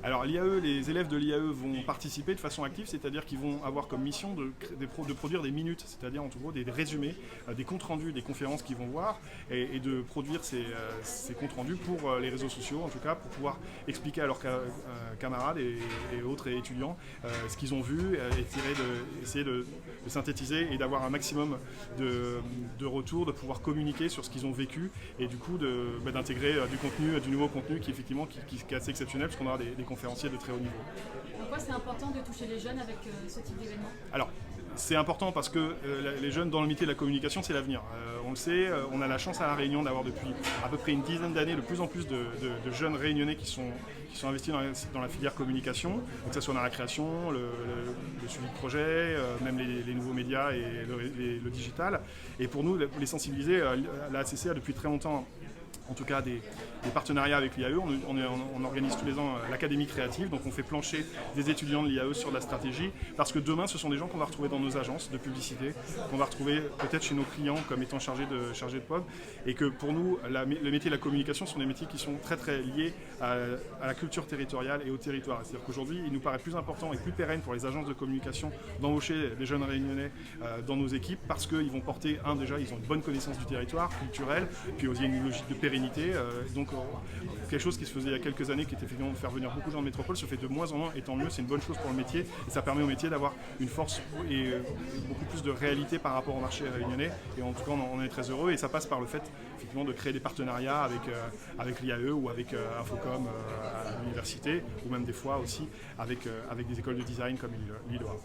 Alors l'IAE, les élèves de l'IAE vont participer de façon active, c'est-à-dire qu'ils vont avoir comme mission de produire des minutes, c'est-à-dire en tout cas des résumés, des comptes rendus des conférences qu'ils vont voir et de produire ces comptes rendus pour les réseaux sociaux, en tout cas pour pouvoir expliquer à leurs camarades et autres étudiants ce qu'ils ont vu et essayer de synthétiser et d'avoir un maximum de retours, de pouvoir communiquer sur ce qu'ils ont vécu et du coup d'intégrer du nouveau contenu qui effectivement qui est assez exceptionnel parce qu'on aura des conférenciers de très haut niveau. Pourquoi c'est important de toucher les jeunes avec ce type d'événement? Alors, c'est important parce que les jeunes dans le métier de la communication, c'est l'avenir. On le sait, on a la chance à La Réunion d'avoir depuis à peu près une dizaine d'années de plus en plus de jeunes réunionnais qui sont investis dans la filière communication, donc que ce soit dans la création, le suivi de projet, même les nouveaux médias et le digital. Et pour nous, les sensibiliser, la ACC a depuis très longtemps en tout cas des partenariats avec l'IAE. On organise tous les ans l'Académie créative, donc on fait plancher des étudiants de l'IAE sur de la stratégie, parce que demain ce sont des gens qu'on va retrouver dans nos agences de publicité, qu'on va retrouver peut-être chez nos clients comme étant chargés de pub, et que pour nous, le métier de la communication sont des métiers qui sont très très liés à la culture territoriale et au territoire. C'est-à-dire qu'aujourd'hui, il nous paraît plus important et plus pérenne pour les agences de communication d'embaucher des jeunes réunionnais dans nos équipes, parce qu'ils vont porter, déjà, ils ont une bonne connaissance du territoire culturel, puis aussi une logique de pérennité. Donc quelque chose qui se faisait il y a quelques années, qui était effectivement de faire venir beaucoup de gens de métropole, se fait de moins en moins, et tant mieux, c'est une bonne chose pour le métier, et ça permet au métier d'avoir une force et beaucoup plus de réalité par rapport au marché réunionnais, et en tout cas on en est très heureux, et ça passe par le fait effectivement de créer des partenariats avec l'IAE ou avec Infocom à l'université, ou même des fois aussi avec des écoles de design comme l'ILOA.